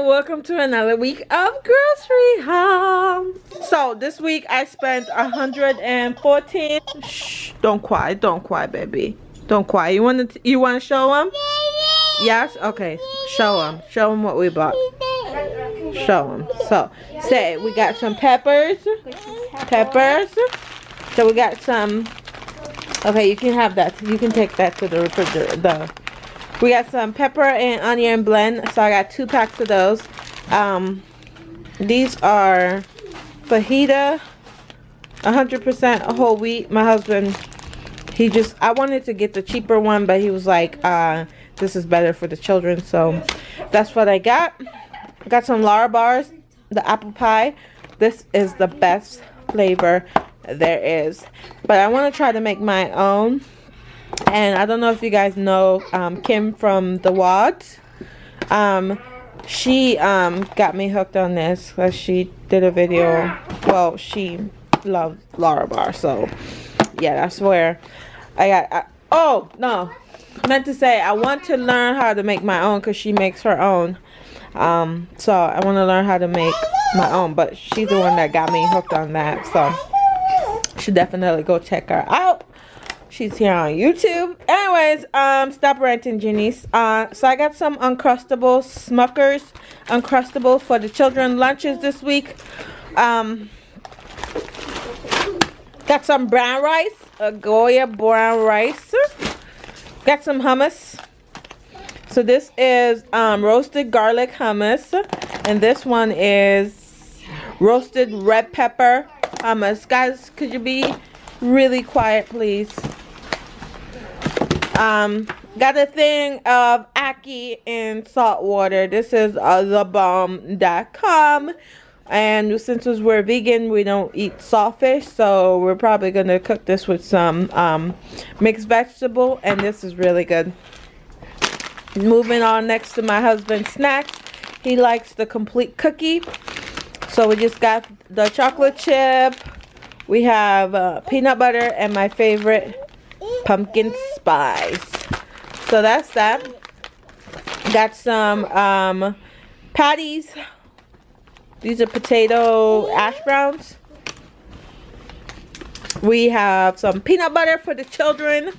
and welcome to another week of grocery haul. So this week I spent 114. Shh, don't cry, baby. Don't cry. You want to show them? Yes. Okay. Show them what we bought. Show them. So say we got some peppers. So we got some. Okay, you can have that. You can take that to the refrigerator. We got some pepper and onion blend, so I got 2 packs of those. These are fajita, 100% whole wheat. My husband, I wanted to get the cheaper one, but he was like, this is better for the children, so that's what I got. Got some Lara bars, the apple pie. This is the best flavor there is, but I want to try to make my own. And I don't know if you guys know Kim from The Wads. She got me hooked on this because she did a video. Well, she loves Lara bar, so yeah, that's where I got. Oh no, I meant to say I want to learn how to make my own because she makes her own. So I want to learn how to make my own, but she's the one that got me hooked on that. So should definitely go check her out. She's here on YouTube. Anyways, stop ranting, Janice. So I got some Uncrustables, Smuckers Uncrustables for the children lunches this week. Got some brown rice, a Goya brown rice. Got some hummus. So this is roasted garlic hummus, and this one is roasted red pepper hummus. Guys, could you be really quiet, please? Got a thing of ackee in salt water. This is TheAlbornozareGrowing, and since we're vegan, we don't eat saltfish, so we're probably gonna cook this with some mixed vegetable, and this is really good. Moving on next to my husband's snack, he likes the complete cookie, so we just got the chocolate chip. We have peanut butter and my favorite, pumpkin spice. So that's that. Got some patties. These are potato ash browns. We have some peanut butter for the children.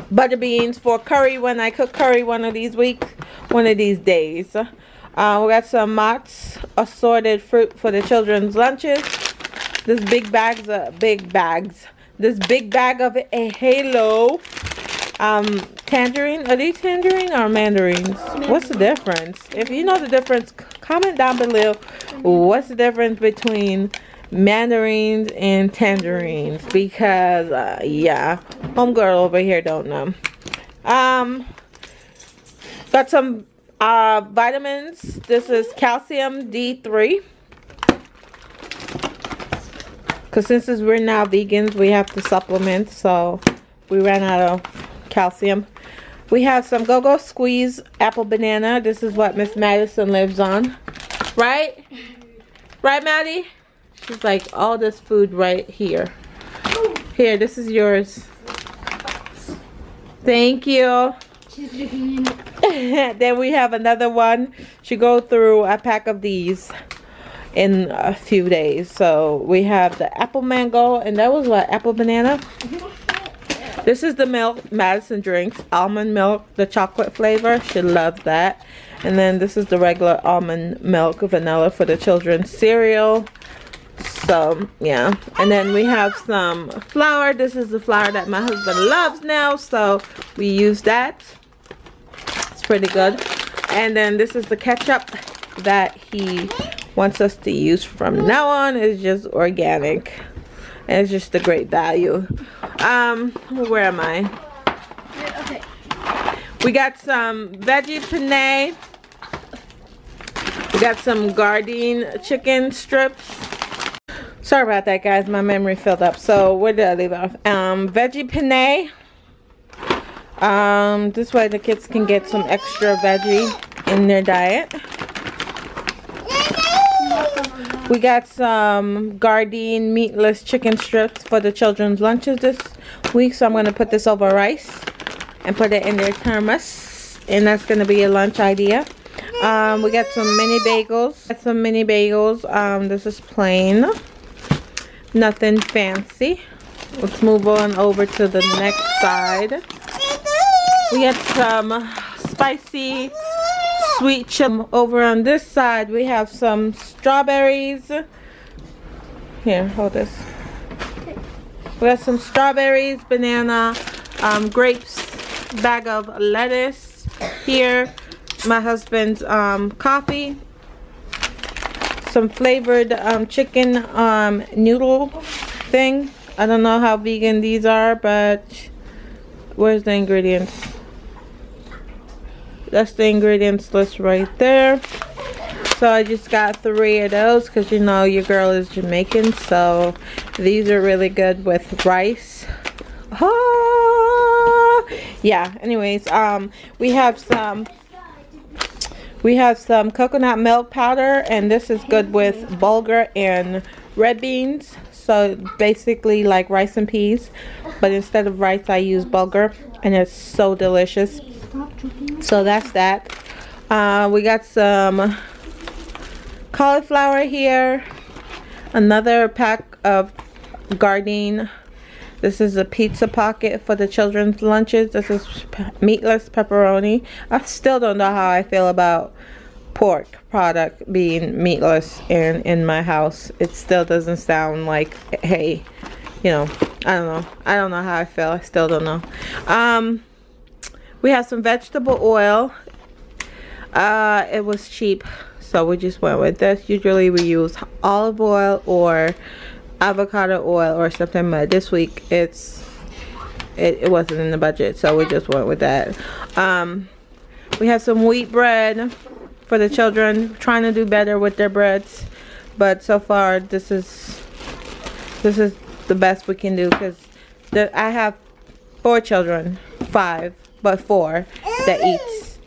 Butter beans for curry when I cook curry one of these days. We got some Mott's assorted fruit for the children's lunches. This big bag of a Halo tangerine. Are these tangerine or mandarins? What's the difference? If you know the difference, comment down below. What's the difference between mandarins and tangerines? Because yeah, homegirl over here don't know. Got some vitamins. This is calcium D3. Because since we're now vegans, we have to supplement, so we ran out of calcium. We have some Go-Go Squeeze apple banana. This is what Miss Madison lives on. Right? Right, Maddie? She's like, all this food right here. Here, this is yours. Thank you. Then we have another one. She go through a pack of these in a few days. So we have the apple mango, and that was what, apple banana. This is the milk Madison drinks, almond milk, the chocolate flavor. She loves that. And then this is the regular almond milk vanilla for the children's cereal. So yeah, and then we have some flour. This is the flour that my husband loves now, so we use that. It's pretty good. And then this is the ketchup that he wants us to use from now on. It's just organic, and it's just a great value. Where am I? Okay. We got some veggie penne. We got some Gardein chicken strips. Sorry about that, guys, my memory filled up. So where did I leave off? Veggie penne. This way the kids can get some extra veggie in their diet. We got some Gardein meatless chicken strips for the children's lunches this week. So I'm going to put this over rice and put it in their thermos. And that's going to be a lunch idea. We got some mini bagels. This is plain. Nothing fancy. Let's move on over to the next side. We got some spicy sweet chili. Over on this side, we have some strawberries. Here, hold this. We got some strawberries, banana, grapes, bag of lettuce. Here, my husband's coffee. Some flavored chicken noodle thing. I don't know how vegan these are, but where's the ingredients? That's the ingredients list right there. So I just got 3 of those because you know your girl is Jamaican, so these are really good with rice. Oh, yeah. Anyways, we have some coconut milk powder, and this is good with bulgur and red beans. So basically like rice and peas, but instead of rice I use bulgur, and it's so delicious. So that's that. We got some cauliflower here, another pack of Gardein. This is a pizza pocket for the children's lunches. This is meatless pepperoni. I still don't know how I feel about pork product being meatless in my house. It still doesn't sound like, hey, you know, I don't know how I feel. I still don't know. We have some vegetable oil. It was cheap, so we just went with this. Usually we use olive oil or avocado oil or something, but this week it wasn't in the budget, so we just went with that. We have some wheat bread for the children, trying to do better with their breads, but so far this is the best we can do, because I have 4 children, 5 but 4 that eats,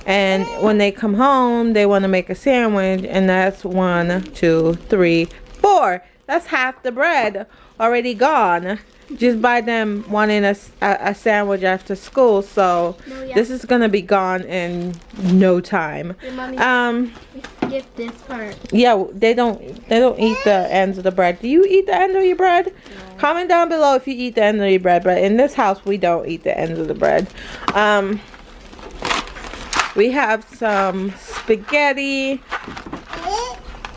and when they come home they want to make a sandwich, and that's 1, 2, 3, 4. That's half the bread already gone just by them wanting a sandwich after school. So this is gonna be gone in no time. Skip this part. Yeah, they don't eat the ends of the bread. Do you eat the end of your bread? No. Comment down below if you eat the end of your bread, but in this house we don't eat the ends of the bread. We have some spaghetti.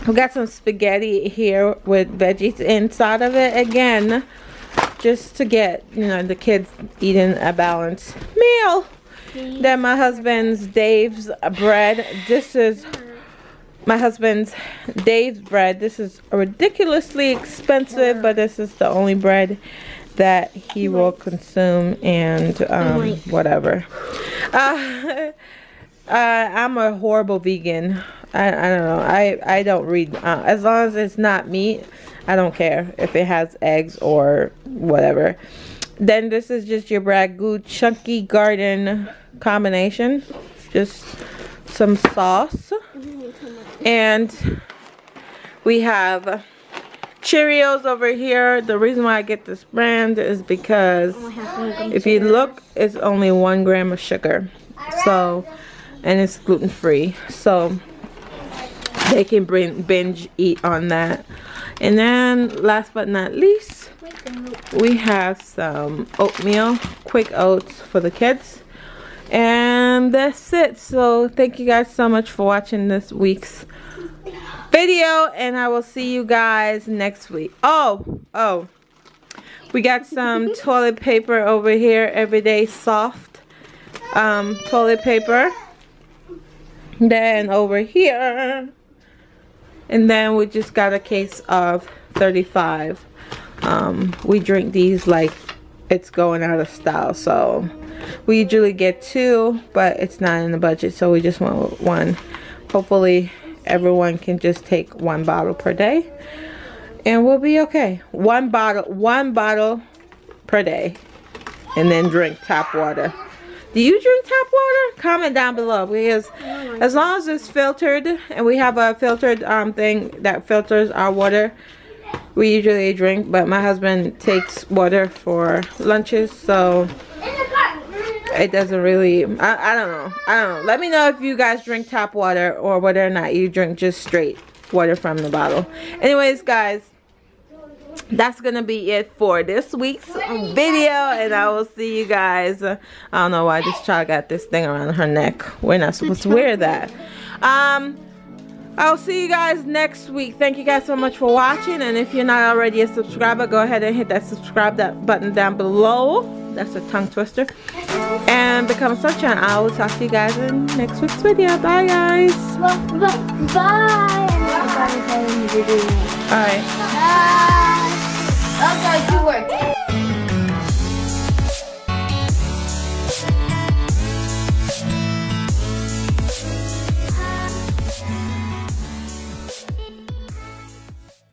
We got some spaghetti here with veggies inside of it, again, just to get, you know, the kids eating a balanced meal. Then my husband's Dave's bread. This is my husband's Dave's bread. This is ridiculously expensive, but this is the only bread that he will consume, and whatever. I'm a horrible vegan. I don't know. I don't read. As long as it's not meat, I don't care if it has eggs or whatever. Then this is just your Ragu Chunky Garden combination. Just some sauce. And we have Cheerios over here. The reason why I get this brand is because if you look, it's only 1 gram of sugar. So, and it's gluten free. So they can binge eat on that. And then last but not least, we have some oatmeal, quick oats for the kids. And that's it. So thank you guys so much for watching this week's video, and I will see you guys next week. Oh, we got some toilet paper over here, everyday soft toilet paper. Then over here, and then we just got a case of 35. We drink these like it's going out of style, so we usually get 2, but it's not in the budget, so we just went with 1. Hopefully everyone can just take 1 bottle per day and we'll be okay. 1 bottle per day, and then drink tap water. Do you drink tap water? Comment down below, because as long as it's filtered, and we have a filtered thing that filters our water, we usually drink. But my husband takes water for lunches, so it doesn't really, I don't know. Let me know if you guys drink tap water or whether or not you drink just straight water from the bottle. Anyways, guys, that's gonna be it for this week's video, and I will see you guys. I don't know why this child got this thing around her neck. We're not supposed to wear that. I'll see you guys next week. Thank you guys so much for watching, and if you're not already a subscriber, go ahead and hit that subscribe button down below. That's a tongue twister. And become a sub channel. I will talk to you guys in next week's video. Bye, guys. Bye. Alright. Bye.